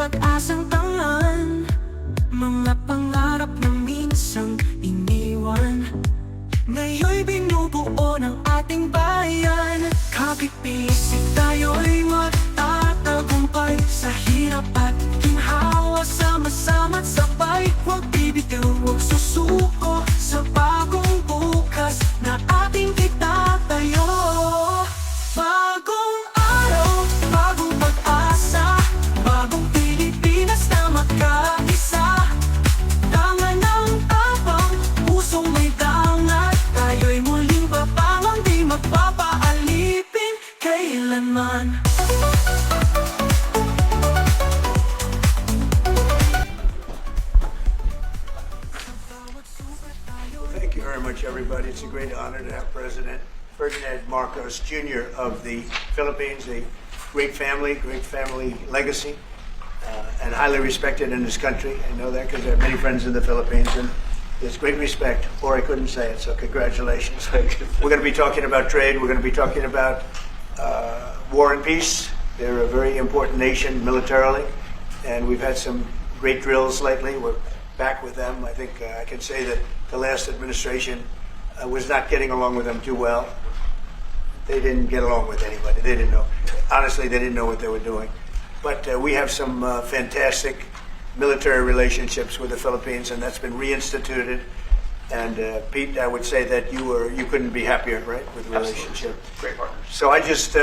pag-asang tangan, mga pangarap na minsang iniwan, ngayon'y binubuo ng ating bayan. Kapit-pisik tayo'y magtatagumpay sa hirap at ginhawa, sama-sama't sabay. Huwag bibitiw, huwag susuko sa bagong bukas na ating itatayo. Bagong araw, bagong pag-asa, bagong Pilipinas na magkaisa. Tangan ng tapang, pusong may dangat, tayo'y muling babangon, di magpapaalipin kailanman. Thank you very much, everybody. It's a great honor to have President Ferdinand Marcos Jr. of the Philippines, a great family legacy, and highly respected in this country. I know that because I have many friends in the Philippines, and there's great respect, or I couldn't say it, so congratulations. We're going to be talking about trade. We're going to be talking about war and peace. They're a very important nation militarily, and we've had some great drills lately. We're back with them. I think I can say that the last administration was not getting along with them too well. They didn't get along with anybody. They didn't know. Honestly, they didn't know what they were doing. But we have some fantastic military relationships with the Philippines, and that's been reinstituted. And Pete, I would say that you couldn't be happier, right, with the relationship. Great partners. So I just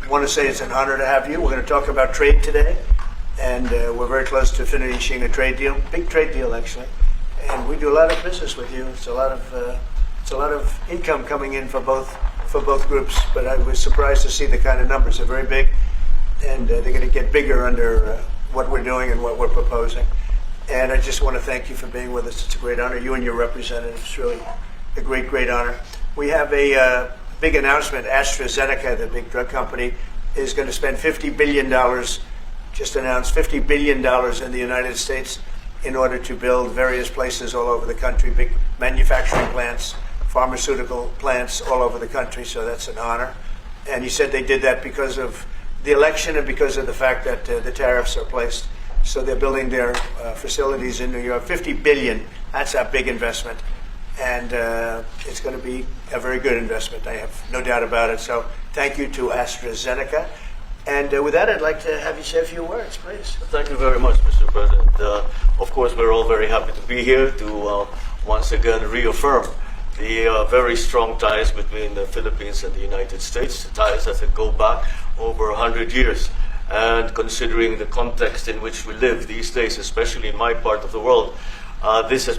want to say it's an honor to have you. We're going to talk about trade today, and we're very close to finishing a trade deal, big trade deal actually. And we do a lot of business with you. It's a lot of income coming in for both groups. But I was surprised to see the kind of numbers. They're very big, and they're going to get bigger under what we're doing and what we're proposing. And I just want to thank you for being with us. It's a great honor. You and your representatives, it's really a great honor. We have a big announcement. AstraZeneca, the big drug company, is going to spend $50 billion, just announced $50 billion in the United States in order to build various places all over the country, big manufacturing plants, pharmaceutical plants all over the country, so that's an honor. And he said they did that because of the election and because of the fact that the tariffs are placed. So they're building their facilities in New York. $50 billion, that's a big investment. And it's going to be a very good investment, I have no doubt about it. So thank you to AstraZeneca. And with that, I'd like to have you say a few words, please. Thank you very much, Mr. President. Of course, we're all very happy to be here to once again reaffirm the very strong ties between the Philippines and the United States, ties that go back over 100 years. And considering the context in which we live these days, especially in my part of the world, this has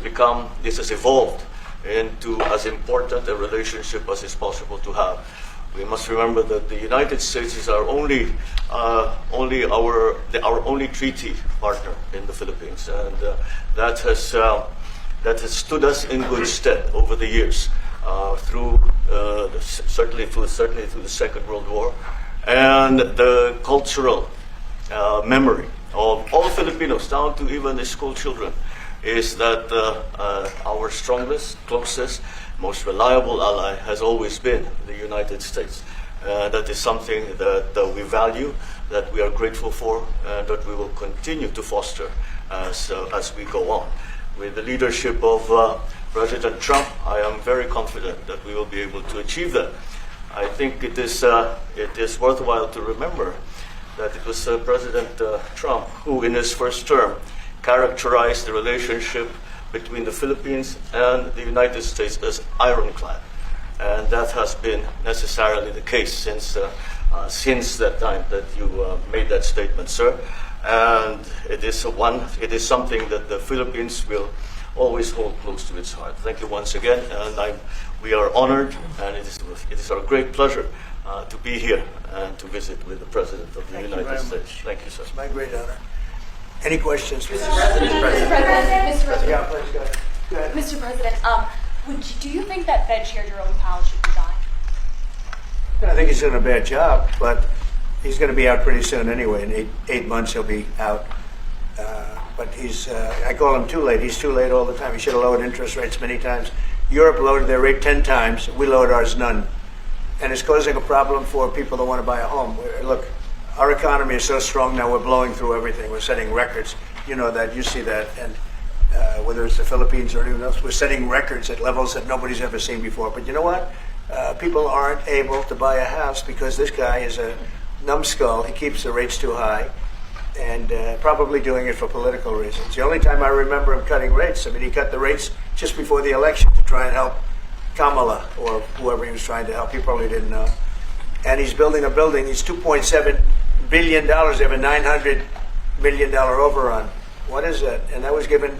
evolved into as important a relationship as is possible to have. We must remember that the United States is our only treaty partner in the Philippines, and that has stood us in good stead over the years, certainly through the Second World War, and the cultural memory of all Filipinos, down to even the school children, is that our strongest, closest, most reliable ally has always been the United States. That is something that we value, that we are grateful for, and that we will continue to foster as we go on. With the leadership of President Trump, I am very confident that we will be able to achieve that. I think it is worthwhile to remember that it was President Trump who, in his first term, characterized the relationship between the Philippines and the United States as ironclad, and that has been necessarily the case since that time that you made that statement, sir. And it is something that the Philippines will always hold close to its heart. Thank you once again, and we are honored, and it is our great pleasure to be here and to visit with the President of the United States. Thank you, sir. It's my great honor. Any questions? Mr. President, Yeah, please go ahead. Go ahead. Mr. President, do you think that Fed Chair Jerome Powell should resign? I think he's doing a bad job, but he's going to be out pretty soon anyway. In eight months, he'll be out. But I call him too late. He's too late all the time. He should have lowered interest rates many times. Europe lowered their rate 10 times. We lowered ours none. And it's causing a problem for people that want to buy a home. Look, Our economy is so strong now, we're blowing through everything. We're setting records. You know that, you see that. And whether it's the Philippines or anyone else, we're setting records at levels that nobody's ever seen before. But you know what? People aren't able to buy a house because this guy is a numbskull. He keeps the rates too high, and probably doing it for political reasons. The only time I remember him cutting rates, I mean, he cut the rates just before the election to try and help Kamala or whoever he was trying to help. He probably didn't know. And he's building a building. He's $2.7 billion. They have a $900 million overrun. What is that? And that was given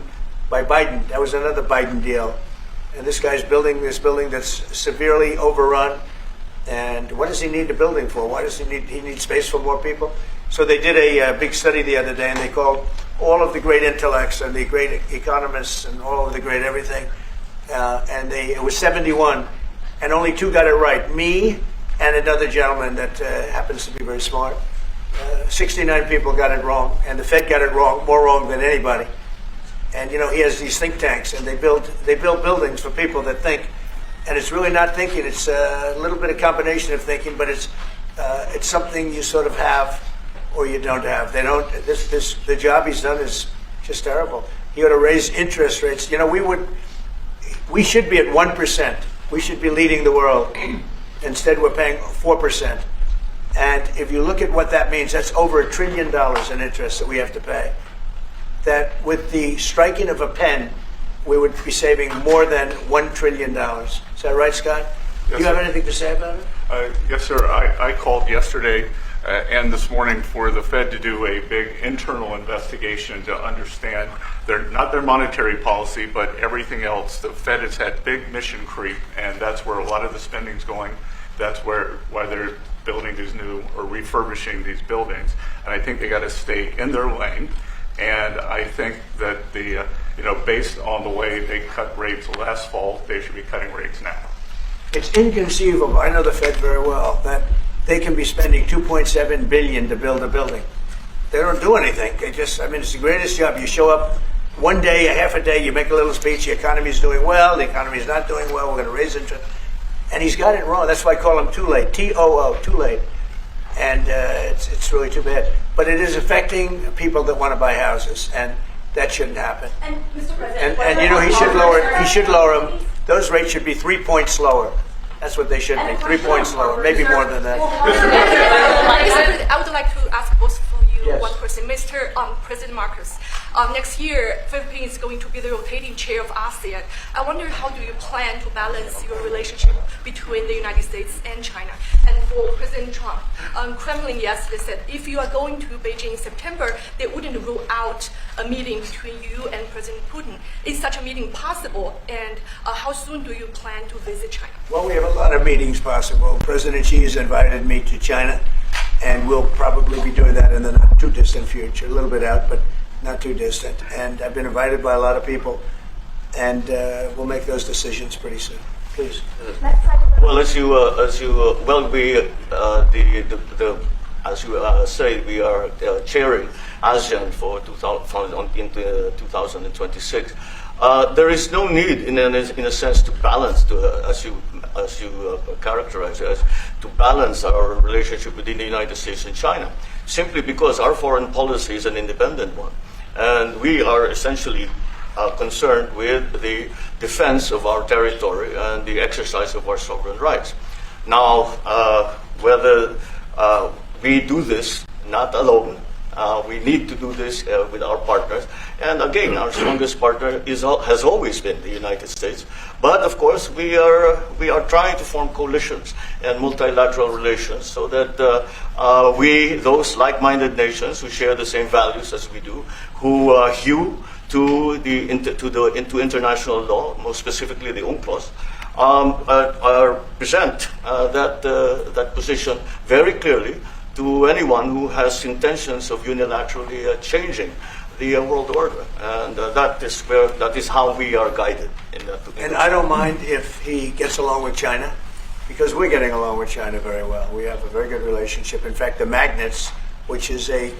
by Biden. That was another Biden deal. And this guy's building this building that's severely overrun. And what does he need the building for? Why does he need space for more people? So they did a big study the other day, and they called all of the great intellects and the great economists and all of the great everything. And it was 71, and only 2 got it right. Me and another gentleman that happens to be very smart. 69 people got it wrong, and the Fed got it wrong, more wrong than anybody. And you know, he has these think tanks, and they build buildings for people that think, and it's really not thinking. It's a little bit of combination of thinking, but it's something you sort of have or you don't have. They don't. The job he's done is just terrible. He ought to raise interest rates. You know, we should be at 1%. We should be leading the world. Instead, we're paying 4%. And if you look at what that means, that's over $1 trillion in interest that we have to pay. That with the striking of a pen, we would be saving more than $1 trillion. Is that right, Scott? Yes, Do you have sir. anything to say about it? Yes, sir. I called yesterday and this morning for the Fed to do a big internal investigation to understand not their monetary policy, but everything else. The Fed has had big mission creep, and that's where a lot of the spending's going. That's why they're building these new or refurbishing these buildings. And I think they got to stay in their lane. And I think that based on the way they cut rates last fall, they should be cutting rates now. It's inconceivable. I know the Fed very well that they can be spending $2.7 billion to build a building. They don't do anything. It's the greatest job. You show up one day, a half a day, you make a little speech. The economy's doing well. The economy's not doing well. We're going to raise interest. And he's got it wrong. That's why I call him too late. T-O-O, too late. And it's really too bad. But it is affecting people that want to buy houses, and that shouldn't happen. And Mr. President, And you know, he should lower them. Those rates should be 3 points lower. That's what they should be, 3 points lower, maybe more than that. Mr. President, I would like to ask both of you Yes. one question. Mr. President Marcos, next year, Philippines is going to be the rotating chair of ASEAN. I wonder, how do you plan to balance your relationship between the United States and China? And for President Trump, Kremlin yesterday said if you are going to Beijing in September, they wouldn't rule out a meeting between you and President Putin. Is such a meeting possible? And how soon do you plan to visit China? Well, we have a lot of meetings possible. President Xi has invited me to China, and we'll probably be doing that in the not too distant future. A little bit out, but not too distant. And I've been invited by a lot of people, and we'll make those decisions pretty soon. Please. Well, as you say, we are chairing ASEAN for 2026. There is no need, in a sense, to balance, as you characterize it, to balance our relationship within the United States and China, simply because our foreign policy is an independent one, and we are essentially concerned with the defense of our territory and the exercise of our sovereign rights. Now, whether we do this not alone, we need to do this with our partners. And again, our strongest partner has always been the United States. But of course, we are trying to form coalitions and multilateral relations so that those like-minded nations who share the same values as we do, who hew to international law, most specifically the UNCLOS, present that position very clearly to anyone who has intentions of unilaterally changing the world order, and that is how we are guided. And I don't mind if he gets along with China, because we're getting along with China very well. We have a very good relationship. In fact, the magnets, which is a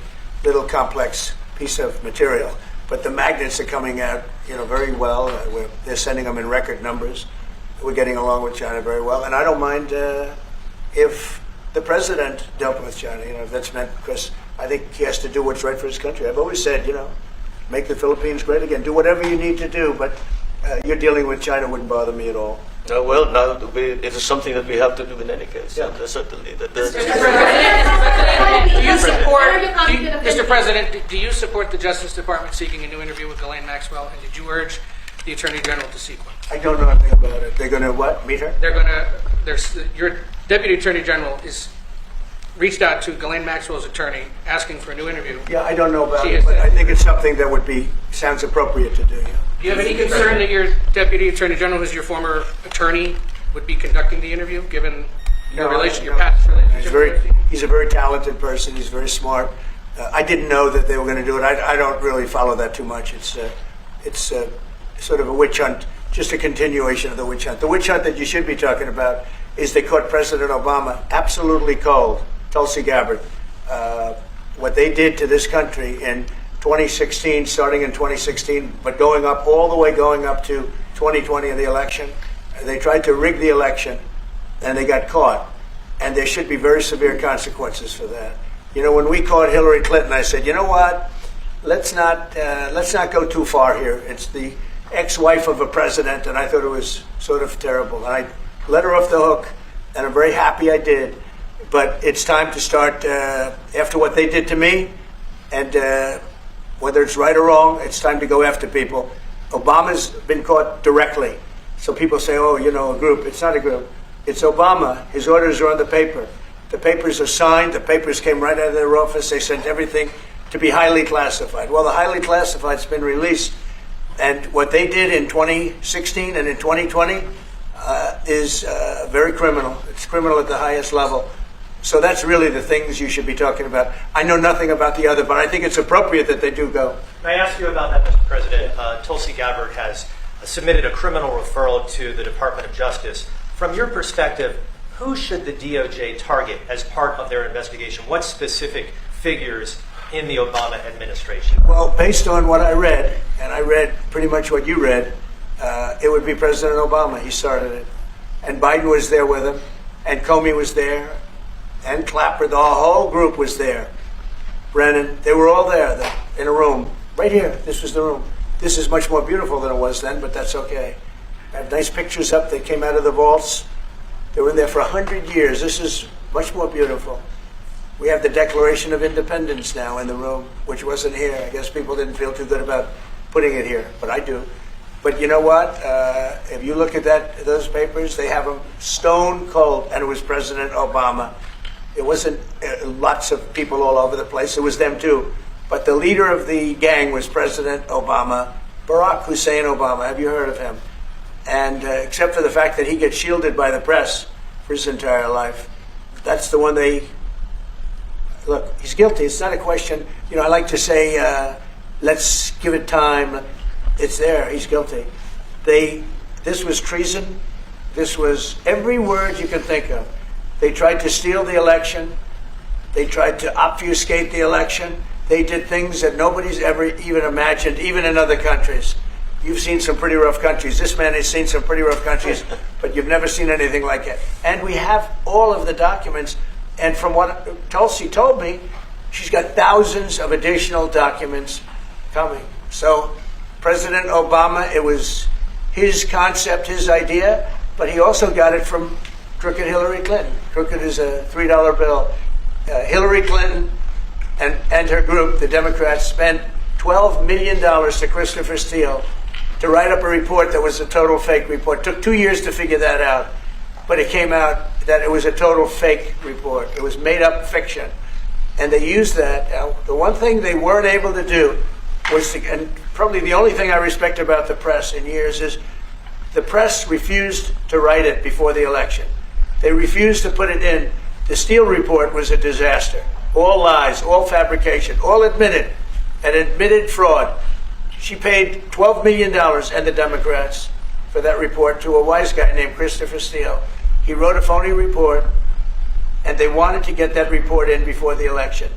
little complex piece of material, but the magnets are coming out, very well. They're sending them in record numbers. We're getting along with China very well, and I don't mind if the president dealt with China. That's meant because I think he has to do what's right for his country. I've always said, make the Philippines great again. Do whatever you need to do, but you're dealing with China wouldn't bother me at all. Well, now it is something that we have to do in any case. Yeah. Certainly. Mr. President, do you support the Justice Department seeking a new interview with Ghislaine Maxwell, and did you urge the Attorney General to seek one? I don't know anything about it. They're going to what? Meet her? Your Deputy Attorney General is reached out to Ghislaine Maxwell's attorney asking for a new interview. Yeah, I don't know about She it, is but there. I think it's something that sounds appropriate to do. Yeah. Do you have any concern that your Deputy Attorney General, who's your former attorney, would be conducting the interview, given your past relationship? He's a very talented person. He's very smart. I didn't know that they were going to do it. I don't really follow that too much. It's sort of a witch hunt, just a continuation of the witch hunt. The witch hunt that you should be talking about is they caught President Obama absolutely cold, Tulsi Gabbard. What they did to this country in 2016, starting in 2016, but going up to 2020 in the election. They tried to rig the election, and they got caught. And there should be very severe consequences for that. When we caught Hillary Clinton, I said, you know what? Let's not go too far here. It's the ex-wife of a president, and I thought it was sort of terrible. And I let her off the hook, and I'm very happy I did. But it's time to start, after what they did to me, and whether it's right or wrong, it's time to go after people. Obama's been caught directly. So people say, a group. It's not a group. It's Obama. His orders are on the paper. The papers are signed. The papers came right out of their office. They sent everything to be highly classified. Well, the highly classified's been released. And what they did in 2016 and in 2020 is very criminal. It's criminal at the highest level. So that's really the things you should be talking about. I know nothing about the other, but I think it's appropriate that they do go. May I ask you about that, Mr. President? Tulsi Gabbard has submitted a criminal referral to the Department of Justice. From your perspective, who should the DOJ target as part of their investigation? What specific figures in the Obama administration? Well, based on what I read, and I read pretty much what you read, it would be President Obama. He started it. And Biden was there with him, and Comey was there, and Clapper. The whole group was there. Brennan, they were all there in a room. Right here, this was the room. This is much more beautiful than it was then, but that's okay. I have nice pictures up. They came out of the vaults. They were in there for 100 years. This is much more beautiful. We have the Declaration of Independence now in the room, which wasn't here. I guess people didn't feel too good about putting it here, but I do. But you know what? If you look at those papers, they have them stone cold, and it was President Obama. It wasn't lots of people all over the place. It was them too. But the leader of the gang was President Obama, Barack Hussein Obama. Have you heard of him? And except for the fact that he gets shielded by the press for his entire life, that's the one look, he's guilty. It's not a question. I like to say, let's give it time. It's there. He's guilty. This was treason. This was every word you can think of. They tried to steal the election. They tried to obfuscate the election. They did things that nobody's ever even imagined, even in other countries. You've seen some pretty rough countries. This man has seen some pretty rough countries, but you've never seen anything like it. And we have all of the documents. And from what Tulsi told me, she's got thousands of additional documents coming. So President Obama, it was his concept, his idea, but he also got it from crooked Hillary Clinton. Crooked is a $3 bill. Hillary Clinton and her group, the Democrats, spent $12 million to Christopher Steele to write up a report that was a total fake report. It took 2 years to figure that out, but it came out that it was a total fake report. It was made up fiction. And they used that. The one thing they weren't able to do was and probably the only thing I respect about the press in years is the press refused to write it before the election. They refused to put it in. The Steele report was a disaster. All lies, all fabrication, all admitted, and admitted fraud. She paid $12 million, and the Democrats, for that report to a wise guy named Christopher Steele. He wrote a phony report, and they wanted to get that report in before the election.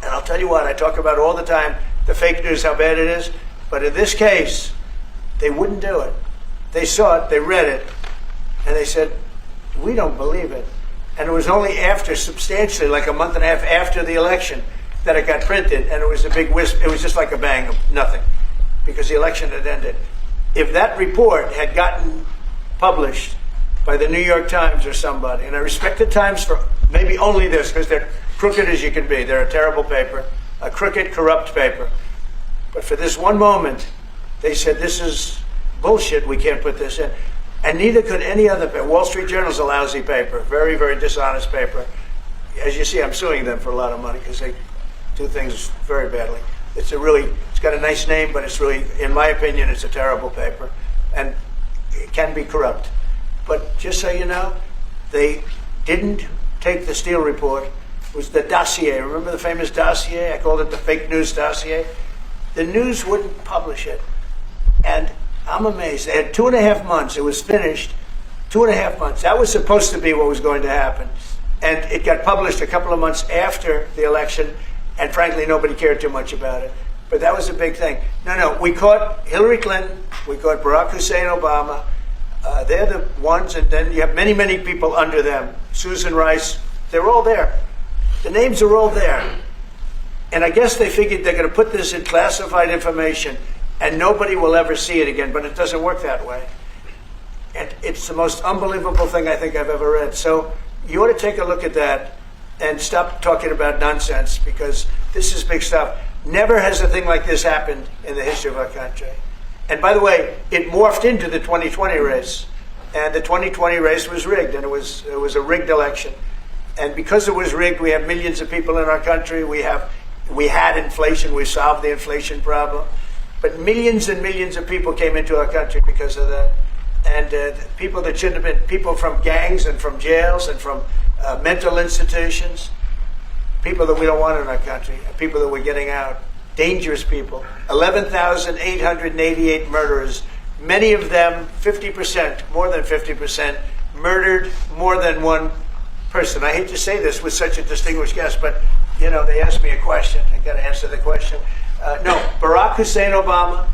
And I'll tell you what, I talk about all the time, the fake news, how bad it is, but in this case, they wouldn't do it. They saw it, they read it, and they said, we don't believe it. And it was only after, substantially, like a month and a half after the election, that it got printed, and it was a big wisp. It was just like a bang of nothing, because the election had ended. If that report had gotten published by the New York Times or somebody, and I respect the Times for maybe only this, because they're crooked as you can be. They're a terrible paper, a crooked, corrupt paper. But for this one moment, they said, this is bullshit, we can't put this in. And neither could any other paper. Wall Street Journal's a lousy paper, very, very dishonest paper. As you see, I'm suing them for a lot of money because they do things very badly. It's got a nice name, but it's really, in my opinion, it's a terrible paper. And it can be corrupt. But just so you know, they didn't take the Steele report. It was the dossier. Remember the famous dossier? I called it the fake news dossier. The news wouldn't publish it. And I'm amazed. They had 2.5 months. It was finished. 2.5 months. That was supposed to be what was going to happen. And it got published a couple of months after the election. And frankly, nobody cared too much about it. But that was a big thing. No, we caught Hillary Clinton. We caught Barack Hussein Obama. They're the ones. And then you have many, many people under them. Susan Rice. They're all there. The names are all there. And I guess they figured they're going to put this in classified information and nobody will ever see it again. But it doesn't work that way. And it's the most unbelievable thing I think I've ever read. So you ought to take a look at that and stop talking about nonsense, because this is big stuff. Never has a thing like this happened in the history of our country. And by the way, it morphed into the 2020 race. And the 2020 race was rigged, and it was a rigged election. And because it was rigged, we have millions of people in our country. We had inflation. We solved the inflation problem. But millions and millions of people came into our country because of that. And people that shouldn't have been, people from gangs and from jails and from mental institutions, people that we don't want in our country, people that we're getting out, dangerous people. 11,888 murderers, many of them 50%, more than 50%, murdered more than one person. I hate to say this with such a distinguished guest, but they asked me a question. I got to answer the question. No, Barack Hussein Obama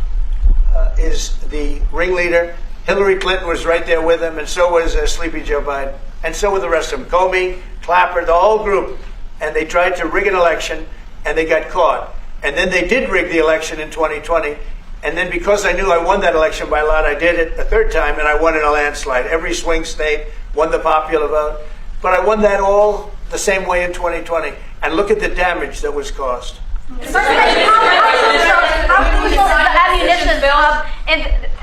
is the ringleader. Hillary Clinton was right there with him, and so was Sleepy Joe Biden, and so were the rest of them. Comey, Clapper, the whole group. And they tried to rig an election, and they got caught. And then they did rig the election in 2020. And then because I knew I won that election by a lot, I did it a third time, and I won in a landslide. Every swing state won the popular vote. But I won that all the same way in 2020. And look at the damage that was caused.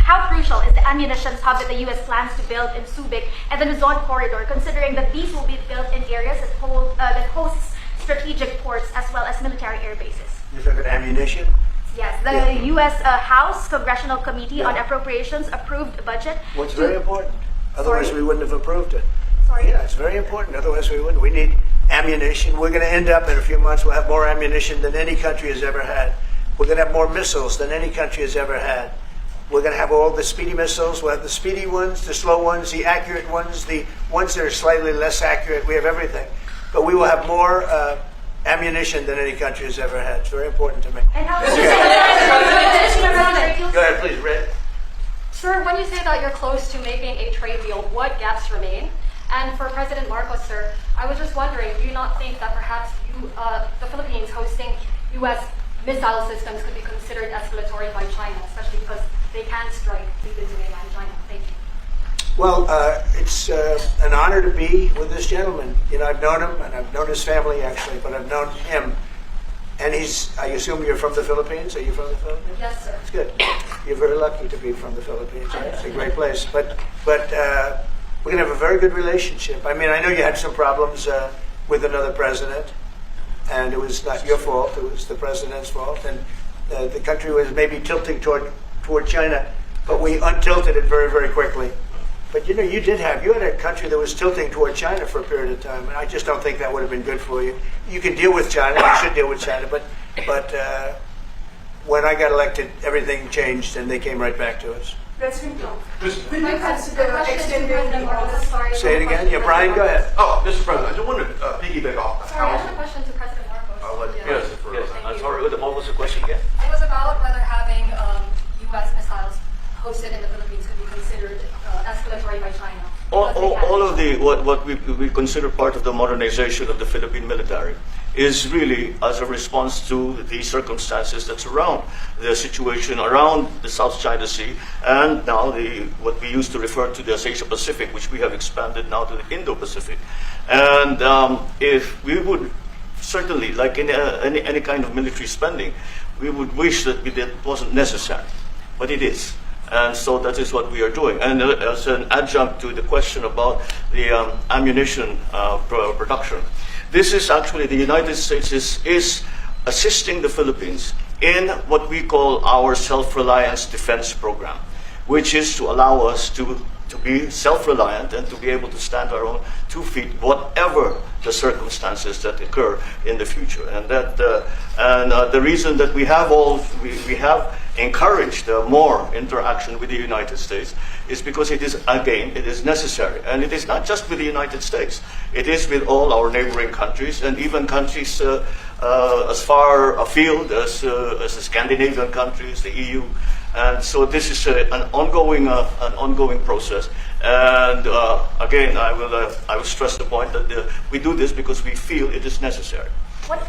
How crucial is the ammunition hub that the U.S. plans to build in Subic and the Luzon corridor, considering that these will be built in areas that hosts strategic ports as well as military air bases? You're talking ammunition? Yes, the U.S. House Congressional Committee on Appropriations approved a budget. Well, it's very important. Otherwise, we wouldn't have approved it. Sorry? Yeah, it's very important. Otherwise, we wouldn't. We need ammunition. We're going to end up in a few months, we'll have more ammunition than any country has ever had. We're going to have more missiles than any country has ever had. We're going to have all the speedy missiles. We'll have the speedy ones, the slow ones, the accurate ones, the ones that are slightly less accurate. We have everything. But we will have more ammunition than any country has ever had. It's very important to me. And how Go ahead, please, Red. Sir, when you say that you're close to making a trade deal, what gaps remain? And for President Marcos, sir, I was just wondering, do you not think that perhaps the Philippines hosting U.S. missile systems could be considered escalatory by China, especially because they can strike deep into mainland China? Thank you. Well, it's an honor to be with this gentleman. I've known him, and I've known his family, actually, but I've known him. And I assume you're from the Philippines? Are you from the Philippines? Yes, sir. It's good. You're very lucky to be from the Philippines. Right? It's a great place. But we're going to have a very good relationship. I mean, I know you had some problems with another president, and it was not your fault. It was the president's fault. And the country was maybe tilting toward China, but we untilted it very, very quickly. But you had a country that was tilting toward China for a period of time, and I just don't think that would have been good for you. You can deal with China, you should deal with China, but when I got elected, everything changed, and they came right back to us. President Trump. Could you consider extending Say it again? Yeah, Brian, go ahead. Oh, Mr. President, I just wanted to piggyback off. Sorry, I have a question to President Marcos. I'll let you Yes, answer yes. first. I'm sorry, what was the question again? It was about whether having U.S. missiles hosted in the Philippines could be considered escalatory by China. All all of the what we consider part of the modernization of the Philippine military is really as a response to the circumstances that surround the situation around the South China Sea and now what we used to refer to as Asia Pacific, which we have expanded now to the Indo-Pacific. And if we would certainly, like in any kind of military spending, we would wish that it wasn't necessary, but it is. And so that is what we are doing. And as an adjunct to the question about the ammunition production, this is actually the United States is assisting the Philippines in what we call our Selfreliance defense program, which is to allow us to be self-reliant and to be able to stand our own 2 feet, whatever the circumstances that occur in the future. And that the reason that we have encouraged more interaction with the United States is because it is necessary. And it is not just with the United States. It is with all our neighboring countries and even countries as far afield as the Scandinavian countries, the EU. And so this is an ongoing process. And again, I will stress the point that we do this because we feel it is necessary.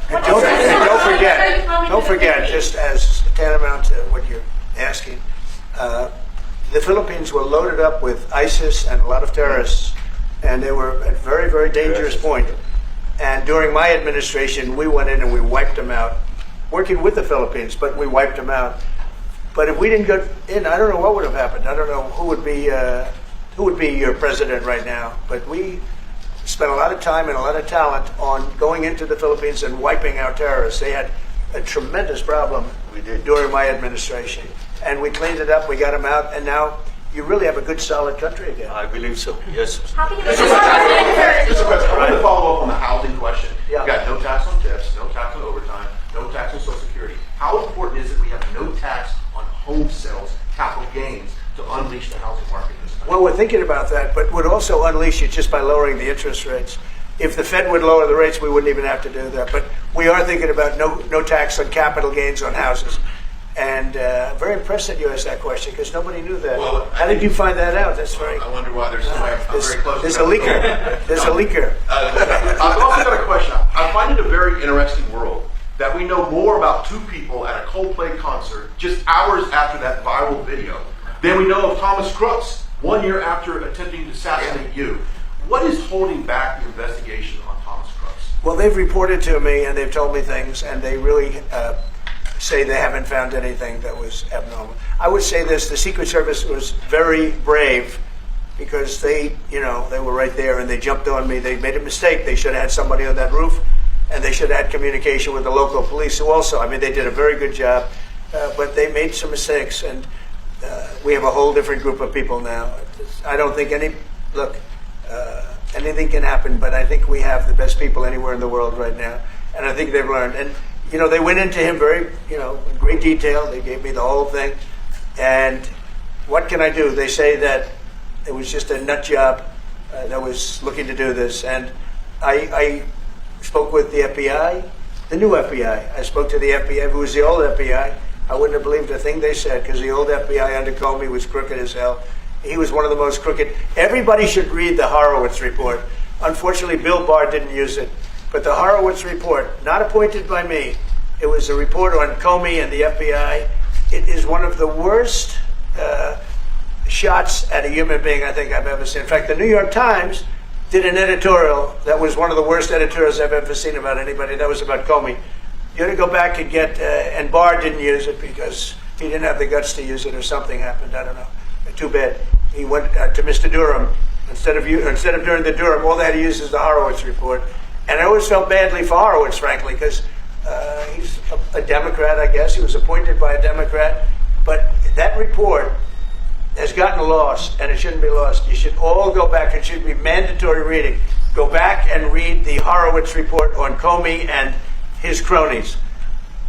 Don't forget, just as tantamount to what you're asking, the Philippines were loaded up with ISIS and a lot of terrorists, and they were at a very, very dangerous point. And during my administration, we went in and we wiped them out, working with the Philippines, but we wiped them out. But if we didn't go in, I don't know what would have happened. I don't know who would be your president right now. But we spent a lot of time and a lot of talent on going into the Philippines and wiping out terrorists. They had a tremendous problem during my administration. And we cleaned it up, we got them out, and now you really have a good, solid country again. I believe so, yes. How can you Mr. President, I want to follow up on the housing question. Yeah. We've got no tax on tips, no tax on overtime, no tax on Social Security. How important is it we have no tax on home sales, capital gains, to unleash the housing market in this country? Well, we're thinking about that, but would also unleash it just by lowering the interest rates. If the Fed would lower the rates, we wouldn't even have to do that. But we are thinking about no tax on capital gains on houses. And very impressed that you asked that question because nobody knew that. Well, how did you find that out? That's very. I wonder why there's somebody I'm very close There's to. a leaker. There's a leaker. I've also got a question. I find it a very interesting world that we know more about 2 people at a Coldplay concert just hours after that viral video than we know of Thomas Crooks 1 year after attempting to assassinate you. What is holding back the investigation on Thomas Crooks? Well, they've reported to me and they've told me things, and they really say they haven't found anything that was abnormal. I would say this: the Secret Service was very brave because they were right there and they jumped on me. They made a mistake. They should have had somebody on that roof. And they should have had communication with the local police who also, they did a very good job, but they made some mistakes, and we have a whole different group of people now. I don't think anything can happen, but I think we have the best people anywhere in the world right now, and I think they've learned. And, they went into him very, in great detail. They gave me the whole thing, and what can I do? They say that it was just a nut job that was looking to do this, and I spoke with the FBI, the new FBI. I spoke to the FBI, who was the old FBI. I wouldn't have believed a thing they said because the old FBI under Comey was crooked as hell. He was one of the most crooked. Everybody should read the Horowitz report. Unfortunately, Bill Barr didn't use it. But the Horowitz report, not appointed by me, it was a report on Comey and the FBI. It is one of the worst shots at a human being I think I've ever seen. In fact, the New York Times did an editorial that was one of the worst editorials I've ever seen about anybody. That was about Comey. You ought to go back and get, and Barr didn't use it because he didn't have the guts to use it or something happened. I don't know. Too bad. He went to Mr. Durham. Instead of doing the Durham, all they had to use is the Horowitz report. And I always felt badly for Horowitz, frankly, because he's a Democrat, I guess. He was appointed by a Democrat. But that report has gotten lost, and it shouldn't be lost. You should all go back. It should be mandatory reading. Go back and read the Horowitz report on Comey and his cronies.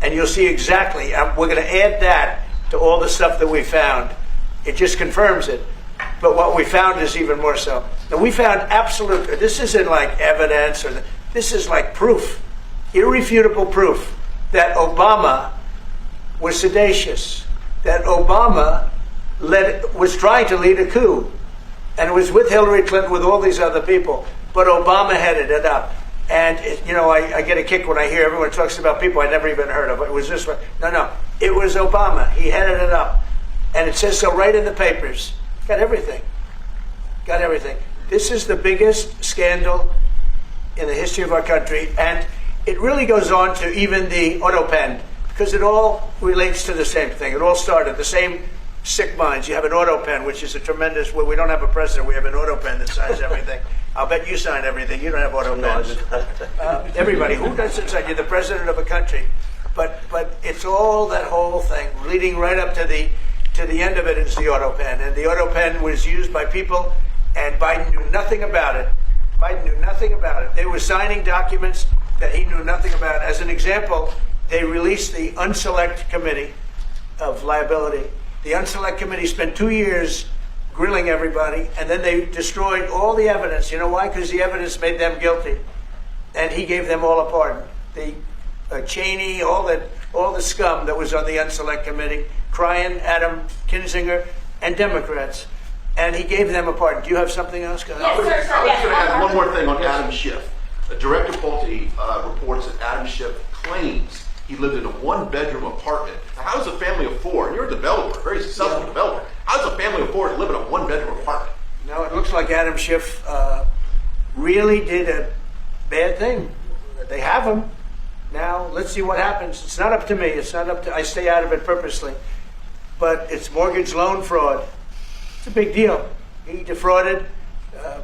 And you'll see exactly, we're going to add that to all the stuff that we found. It just confirms it. But what we found is even more so. And we found absolute, this isn't like evidence, this is like proof, irrefutable proof that Obama was sedacious, that Obama was trying to lead a coup. And it was with Hillary Clinton, with all these other people. But Obama headed it up. And, I get a kick when I hear everyone talks about people I never even heard of. It was this one. No. It was Obama. He headed it up. And it says so right in the papers. Got everything. This is the biggest scandal in the history of our country. And it really goes on to even the auto pen, because it all relates to the same thing. It all started, the same sick minds. You have an auto pen, which is a tremendous, well, we don't have a president, we have an auto pen that signs everything. I'll bet you sign everything. You don't have auto pens. Everybody, who doesn't sign? You're the president of a country. But it's all that whole thing, leading right up to the end of it is the auto pen. And the auto pen was used by people, and Biden knew nothing about it. They were signing documents that he knew nothing about. As an example, they released the Unselect Committee of Liability. The Unselect Committee spent 2 years grilling everybody, and then they destroyed all the evidence. You know why? Because the evidence made them guilty, and he gave them all a pardon. The Cheney, all the scum that was on the Unselect Committee, Cryan, Adam Kinzinger, and Democrats, and he gave them a pardon. Do you have something else? Yes, I was sir. going to add one more thing on Adam Schiff. Director Pulte reports that Adam Schiff claims he lived in a one-bedroom apartment. Now, how does a family of four, and you're a developer, a very successful developer, how does a family of four live in a one-bedroom apartment? No, it looks like Adam Schiff really did a bad thing. They have him. Now, let's see what happens. It's not up to me. I stay out of it purposely. But it's mortgage loan fraud. It's a big deal. He defrauded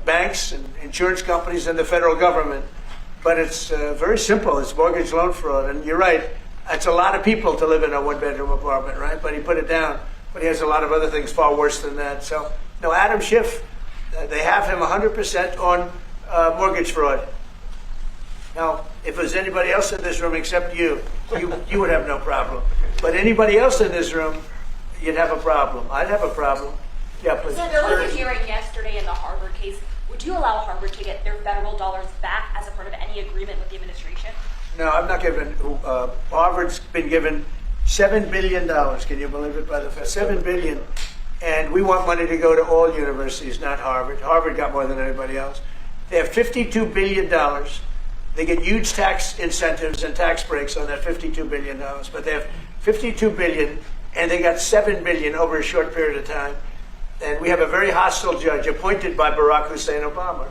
banks and insurance companies and the federal government. But it's very simple. It's mortgage loan fraud. And you're right. It's a lot of people to live in a one-bedroom apartment, right? But he put it down. But he has a lot of other things far worse than that. So, no, Adam Schiff, they have him 100% on mortgage fraud. Now, if there's anybody else in this room except you would have no problem. But anybody else in this room, you'd have a problem. I'd have a problem. Yeah, please. So there was a hearing yesterday in the Harvard case. Would you allow Harvard to get their federal dollars back as a part of any agreement with the administration? No, I'm not giving. Harvard's been given $7 billion. Can you believe it? By the Fed, $7 billion, and we want money to go to all universities, not Harvard. Harvard got more than anybody else. They have $52 billion. They get huge tax incentives and tax breaks on that $52 billion. But they have $52 billion, and they got $7 billion over a short period of time. And we have a very hostile judge appointed by Barack Hussein Obama,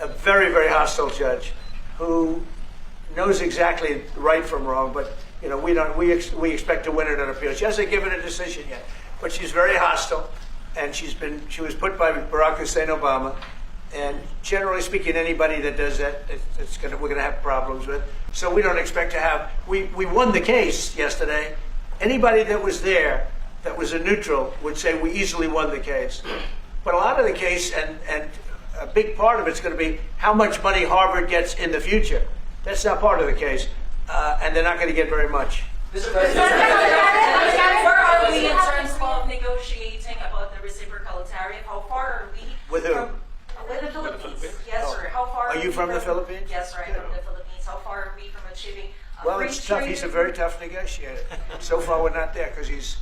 a very, very hostile judge who knows exactly right from wrong. But we expect to win it on appeal. She hasn't given a decision yet, but she's very hostile, and she was put by Barack Hussein Obama. And generally speaking, anybody that does that, we're going to have problems with. So we don't expect to have. We won the case yesterday. Anybody that was there, that was a neutral, would say we easily won the case. But a lot of the case, and a big part of it's going to be how much money Harvard gets in the future. That's not part of the case, and they're not going to get very much. Mr. President, where are we in terms of negotiating about the reciprocal tariff? How far are we? With who? With the Philippines. Yes, sir. How far are you from the Philippines? Yes, sir. I'm from the Philippines. How far are we from achieving? Well, it's tough. He's a very tough negotiator. So far, we're not there because he's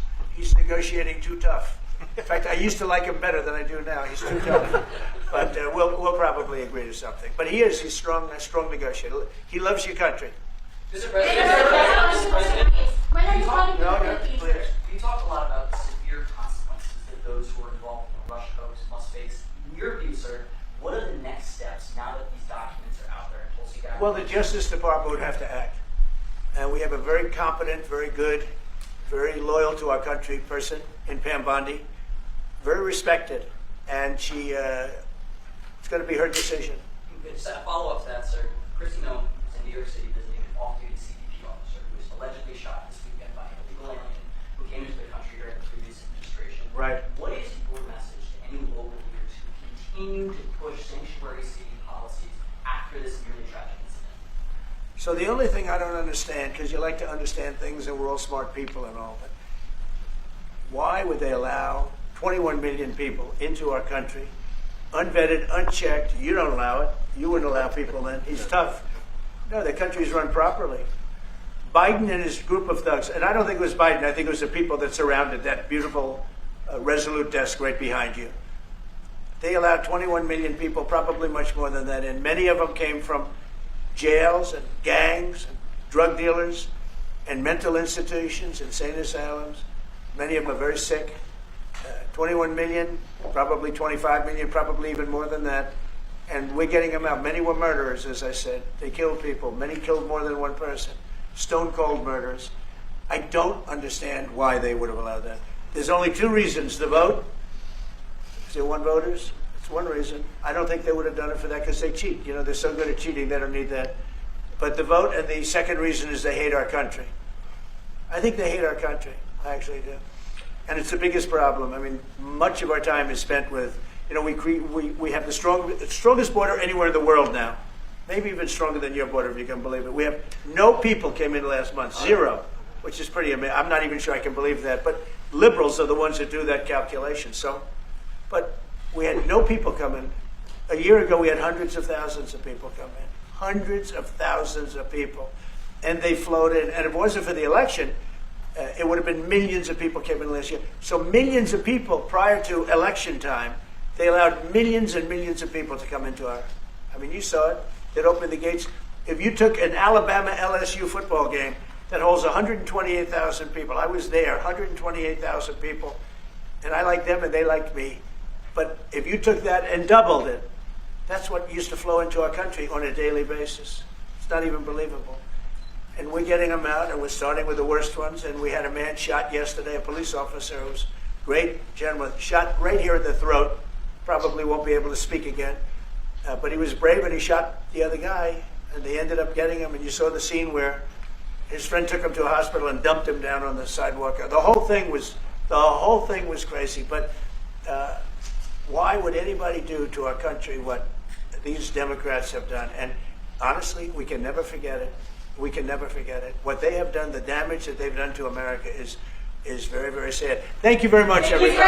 negotiating too tough. In fact, I used to like him better than I do now. He's too tough. But we'll probably agree to something. But he's a strong negotiator. He loves your country. Mr. President, When are you talking to the No, Philippines? please. You talk a lot about the severe consequences that those who are involved in the Russia hoax must face. In your view, sir, what are the next steps now that these documents are out there? Tulsi Gabbard? Well, the Justice Department would have to act. And we have a very competent, very good, very loyal to our country person in Pam Bondi, very respected. And it's going to be her decision. Just a follow-up to that, sir. Chrissy Noem is in New York City visiting an off-duty CBP officer who was allegedly shot this weekend by an illegal alien who came into the country during the previous administration. Right. What is your message to any local leaders who continue to push sanctuary city policies after this nearly tragic incident? So the only thing I don't understand, because you like to understand things and we're all smart people and all, but why would they allow 21 million people into our country, unvetted, unchecked? You don't allow it. You wouldn't allow people then. He's tough. No, the country's run properly. Biden and his group of thugs, and I don't think it was Biden, I think it was the people that surrounded that beautiful Resolute desk right behind you. They allowed 21 million people, probably much more than that, and many of them came from jails and gangs and drug dealers and mental institutions, insane asylums. Many of them are very sick. 21 million, probably 25 million, probably even more than that. And we're getting them out. Many were murderers, as I said. They killed people. Many killed more than one person. Stone cold murders. I don't understand why they would have allowed that. There's only two reasons to vote. Is there one voters? It's one reason. I don't think they would have done it for that because they cheat. You know, they're so good at cheating, they don't need that. But the vote, and the second reason is they hate our country. I think they hate our country. I actually do. And it's the biggest problem. I mean, much of our time is spent with, you know, we have the strongest border anywhere in the world now. Maybe even stronger than your border, if you can believe it. We have no people came in last month, 0, which is pretty amazing. I'm not even sure I can believe that. But liberals are the ones that do that calculation. So, but we had no people come in. A year ago, we had hundreds of thousands of people come in. Hundreds of thousands of people. And they flowed in. And if it wasn't for the election, it would have been millions of people came in last year. So millions of people prior to election time, they allowed millions and millions of people to come into our, I mean, you saw it. They'd open the gates. If you took an Alabama-LSU football game that holds 128,000 people, I was there, 128,000 people, and I liked them and they liked me. But if you took that and doubled it, that's what used to flow into our country on a daily basis. It's not even believable. And we're getting them out, and we're starting with the worst ones. And we had a man shot yesterday, a police officer who was a great gentleman, shot right here in the throat. Probably won't be able to speak again. But he was brave, and he shot the other guy, and they ended up getting him. And you saw the scene where his friend took him to a hospital and dumped him down on the sidewalk. The whole thing was crazy. But why would anybody do to our country what these Democrats have done? And honestly, we can never forget it. We can never forget it. What they have done, the damage that they've done to America is very, very sad. Thank you very much, everybody.